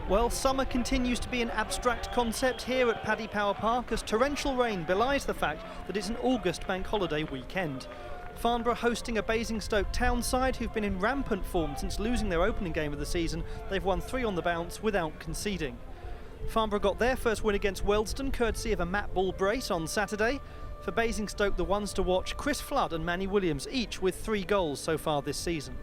Well, summer continues to be an abstract concept here at Paddy Power Park as torrential rain belies the fact that it's an August bank holiday weekend. Farnborough hosting a Basingstoke Town side who've been in rampant form since losing their opening game of the season. They've won 3 on the bounce without conceding. Farnborough got their first win against Wealdstone courtesy of a Matt Ball brace on Saturday. For Basingstoke, the ones to watch, Chris Flood and Manny Williams, each with 3 goals so far this season.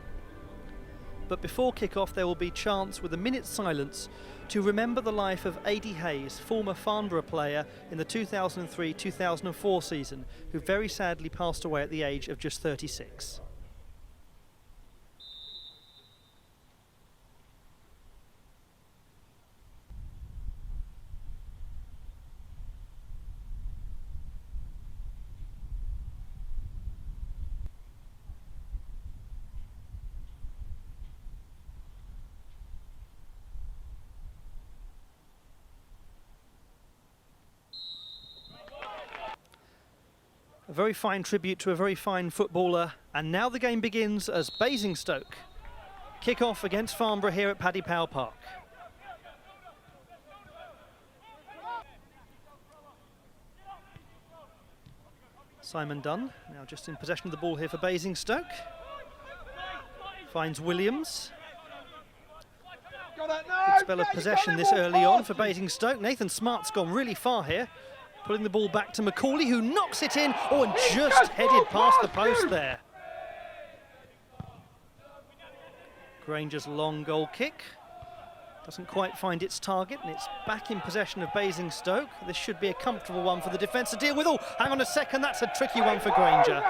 But before kick-off, there will be chance with a minute's silence to remember the life of A.D. Hayes, former Farnborough player in the 2003-2004 season, who very sadly passed away at the age of just 36. A very fine tribute to a very fine footballer, and now the game begins as Basingstoke kick off against Farnborough here at Paddy Power Park. Simon Dunn now just in possession of the ball here for Basingstoke. Finds Williams. Good spell of possession this early on for Basingstoke. Nathan Smart's gone really far here. Pulling the ball back to Macaulay, who knocks it in. Oh, and just headed past the post there. Granger's long goal kick. Doesn't quite find its target, and it's back in possession of Basingstoke. This should be a comfortable one for the defence to deal with. Oh, hang on a second, that's a tricky one for Granger.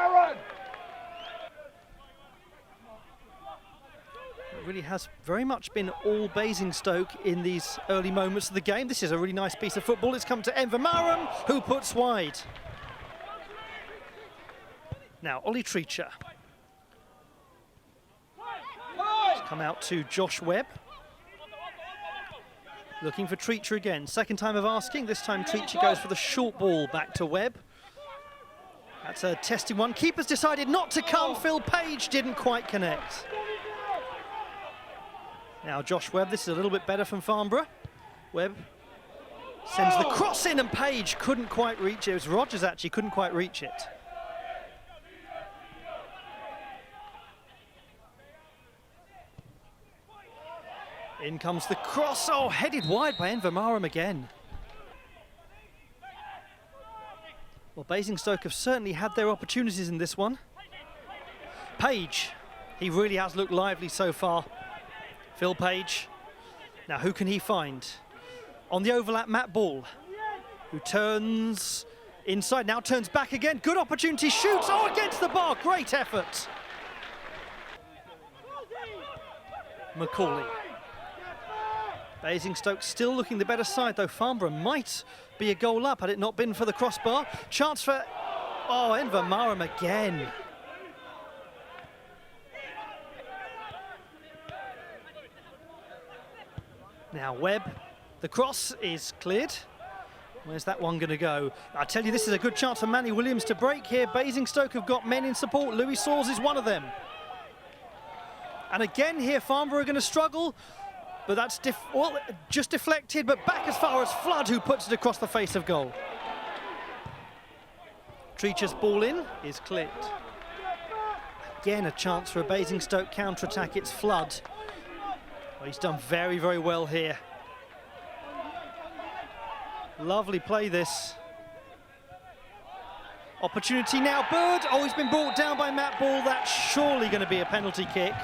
It really has very much been all Basingstoke in these early moments of the game. This is a really nice piece of football. It's come to Envermarum, who puts wide. Now, Ollie Treacher. It's come out to Josh Webb. Looking for Treacher again. Second time of asking. This time Treacher goes for the short ball back to Webb. That's a testing one. Keeper's decided not to come. Phil Page didn't quite connect. Now Josh Webb, this is a little bit better from Farnborough. Webb sends the cross in and Page couldn't quite reach it. It was Rogers actually couldn't quite reach it. In comes the cross, oh, headed wide by Envermarum again. Well, Basingstoke have certainly had their opportunities in this one. Page, he really has looked lively so far. Phil Page. Now who can he find? On the overlap, Matt Ball, who turns inside, now turns back again. Good opportunity, shoots, oh, against the bar, great effort. Macaulay. Basingstoke still looking the better side, though Farnborough might be a goal up had it not been for the crossbar. Chance for, oh, Envermarum again. Now Webb, the cross is cleared. Where's that one going to go? I tell you, this is a good chance for Manny Williams to break here. Basingstoke have got men in support. Louis Sawes is one of them. And again here, Farnborough are going to struggle, but that's just deflected, but back as far as Flood, who puts it across the face of goal. Treacher's ball in is cleared. Again, a chance for a Basingstoke counter-attack. It's Flood. Well, he's done very, very well here. Lovely play, this. Opportunity now, Bird. Oh, he's been brought down by Matt Ball. That's surely going to be a penalty kick.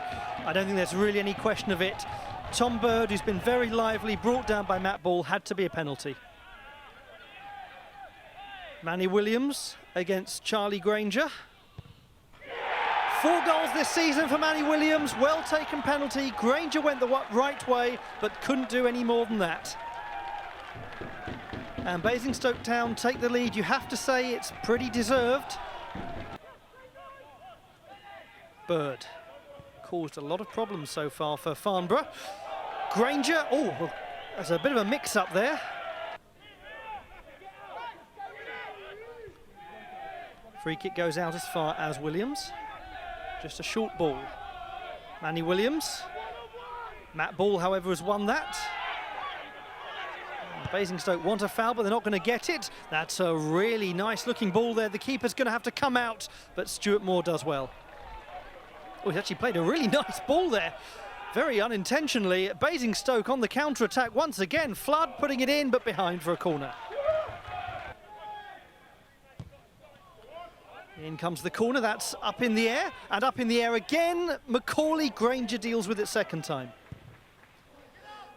I don't think there's really any question of it. Tom Bird, who's been very lively, brought down by Matt Ball, had to be a penalty. Manny Williams against Charlie Granger. 4 goals this season for Manny Williams. Well taken penalty. Granger went the right way, but couldn't do any more than that. And Basingstoke Town take the lead. You have to say it's pretty deserved. Bird caused a lot of problems so far for Farnborough. Granger, oh, there's a bit of a mix-up there. Free kick goes out as far as Williams. Just a short ball. Manny Williams. Matt Ball, however, has won that. Basingstoke want a foul, but they're not going to get it. That's a really nice looking ball there. The keeper's going to have to come out, but Stuart Moore does well. Oh, he's actually played a really nice ball there. Very unintentionally. Basingstoke on the counter-attack once again. Flood putting it in, but behind for a corner. In comes the corner, that's up in the air, and up in the air again. Macaulay Granger deals with it second time.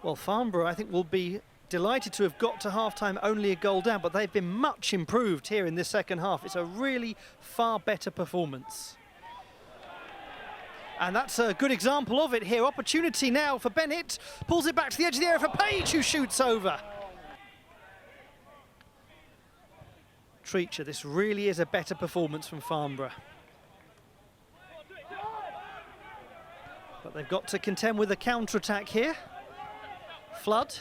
Well, Farnborough, I think, will be delighted to have got to half-time only a goal down, but they've been much improved here in this second half. It's a really far better performance. And that's a good example of it here. Opportunity now for Bennett. Pulls it back to the edge of the area for Page, who shoots over. Treacher, this really is a better performance from Farnborough. But they've got to contend with a counter-attack here. Flood.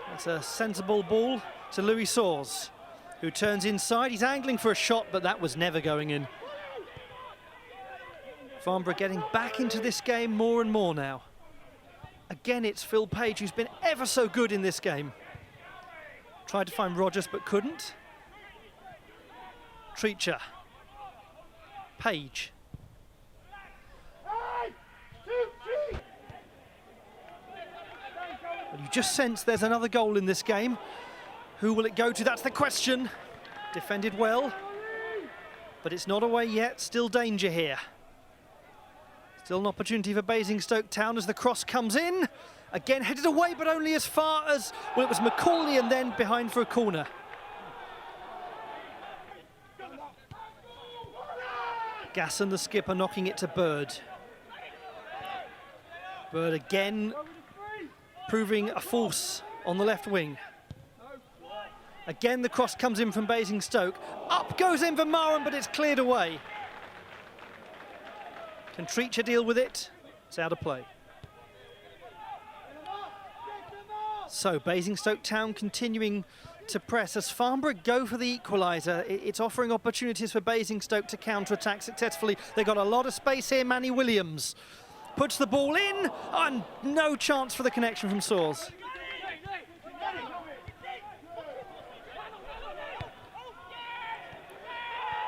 That's a sensible ball to Louis Soares, who turns inside. He's angling for a shot, but that was never going in. Farnborough getting back into this game more and more now. Again, it's Phil Page, who's been ever so good in this game. Tried to find Rogers, but couldn't. Treacher. Page. Well, you just sense there's another goal in this game. Who will it go to? That's the question. Defended well, but it's not away yet. Still danger here. Still an opportunity for Basingstoke Town as the cross comes in. Again headed away, but only as far as, well, it was Macaulay and then behind for a corner. Gasson, the skipper, knocking it to Bird. Bird again proving a force on the left wing. Again the cross comes in from Basingstoke. Up goes Envermaran, but it's cleared away. Can Treacher deal with it? It's out of play. So Basingstoke Town continuing to press as Farnborough go for the equaliser. It's offering opportunities for Basingstoke to counter-attack successfully. They've got a lot of space here. Manny Williams puts the ball in, and no chance for the connection from Soares.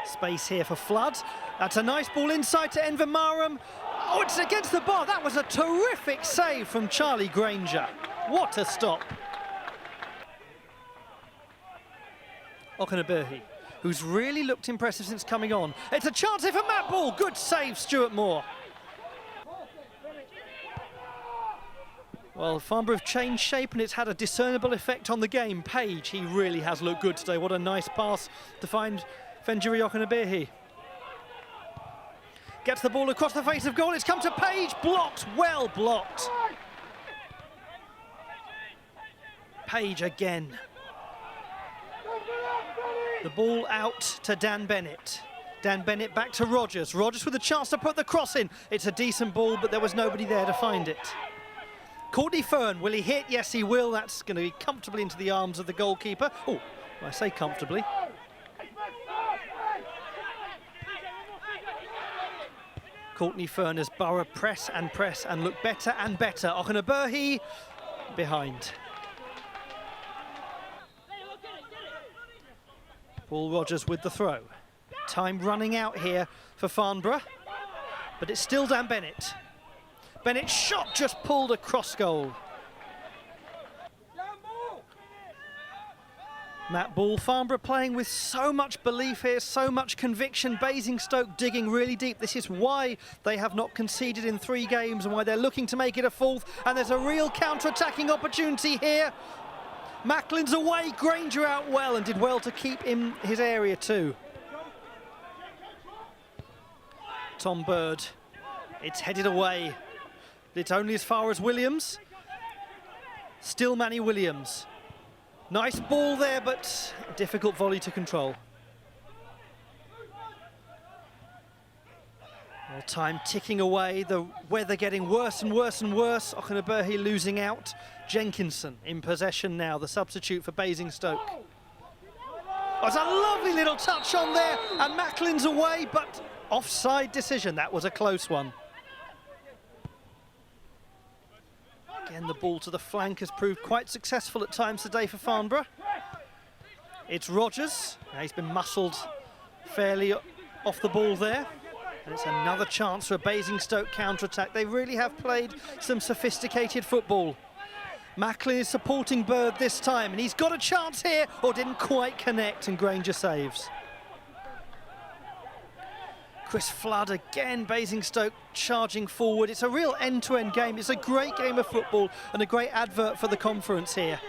Space here for Flood. That's a nice ball inside to Envermaran. Oh, it's against the bar. That was a terrific save from Charlie Granger. What a stop. Okunabirhi, who's really looked impressive since coming on. It's a chance here for Matt Ball. Good save, Stuart Moore. Well, Farnborough have changed shape and it's had a discernible effect on the game. Page, he really has looked good today. What a nice pass to find Fenjiri Okunabirhi. Gets the ball across the face of goal. It's come to Page. Blocked. Well blocked. Page again. The ball out to Dan Bennett. Dan Bennett back to Rogers. Rogers with a chance to put the cross in. It's a decent ball, but there was nobody there to find it. Courtney Fern, will he hit? Yes, he will. That's going to be comfortably into the arms of the goalkeeper. Oh, I say comfortably. Courtney Fern as Borough press and look better and better. Okunabirhi behind. Paul Rogers with the throw. Time running out here for Farnborough, but it's still Dan Bennett. Bennett's shot just pulled across goal. Matt Ball, Farnborough playing with so much belief here, so much conviction. Basingstoke digging really deep. This is why they have not conceded in 3 games and why they're looking to make it a 4th. And there's a real counter-attacking opportunity here. Macklin's away, Granger out well and did well to keep in his area too. Tom Bird, it's headed away. It's only as far as Williams. Still Manny Williams. Nice ball there, but a difficult volley to control. Well, time ticking away, the weather getting worse and worse and worse. Okunabirhi losing out. Jenkinson in possession now, the substitute for Basingstoke. Oh, it's a lovely little touch on there, and Macklin's away, but offside decision. That was a close one. Again, the ball to the flank has proved quite successful at times today for Farnborough. It's Rogers. Now he's been muscled fairly off the ball there. And it's another chance for a Basingstoke counter-attack. They really have played some sophisticated football. Macklin is supporting Bird this time, and he's got a chance here, or didn't quite connect, and Granger saves. Chris Flood again, Basingstoke charging forward. It's a real end-to-end game. It's a great game of football and a great advert for the conference here.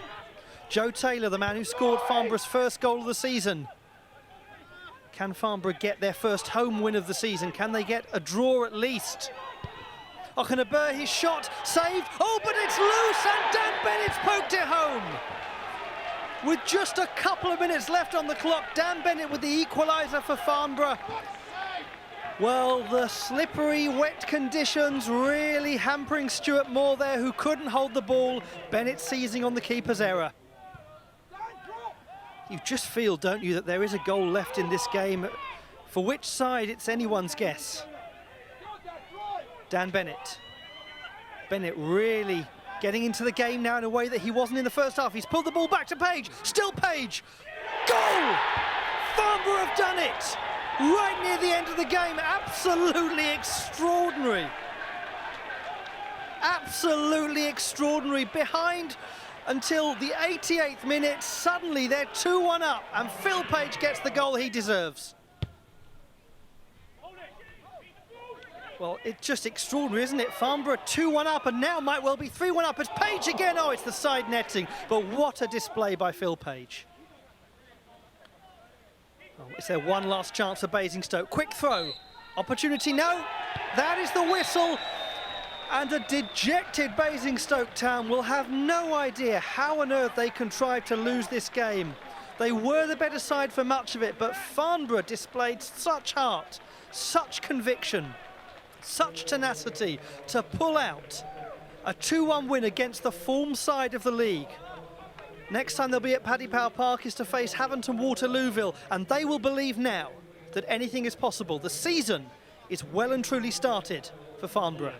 Joe Taylor, the man who scored Farnborough's first goal of the season. Can Farnborough get their first home win of the season? Can they get a draw at least? Ochenabur, his shot, saved. Oh, but it's loose, and Dan Bennett's poked it home. With just a couple of minutes left on the clock, Dan Bennett with the equaliser for Farnborough. Well, the slippery, wet conditions really hampering Stuart Moore there, who couldn't hold the ball. Bennett seizing on the keeper's error. You just feel, don't you, that there is a goal left in this game. For which side, it's anyone's guess. Dan Bennett. Bennett really getting into the game now in a way that he wasn't in the first half. He's pulled the ball back to Page. Still Page. Goal! Farnborough have done it! Right near the end of the game. Absolutely extraordinary. Absolutely extraordinary. Behind until the 88th minute. Suddenly they're 2-1 up, and Phil Page gets the goal he deserves. Well, it's just extraordinary, isn't it? Farnborough 2-1 up, and now might well be 3-1 up. It's Page again. Oh, it's the side netting. But what a display by Phil Page. Oh, is there one last chance for Basingstoke? Quick throw. Opportunity, no. That is the whistle. And a dejected Basingstoke Town will have no idea how on earth they contrived to lose this game. They were the better side for much of it, but Farnborough displayed such heart, such conviction, such tenacity to pull out a 2-1 win against the form side of the league. Next time they'll be at Paddy Power Park is to face Haventon Waterlooville, and they will believe now that anything is possible. The season is well and truly started for Farnborough.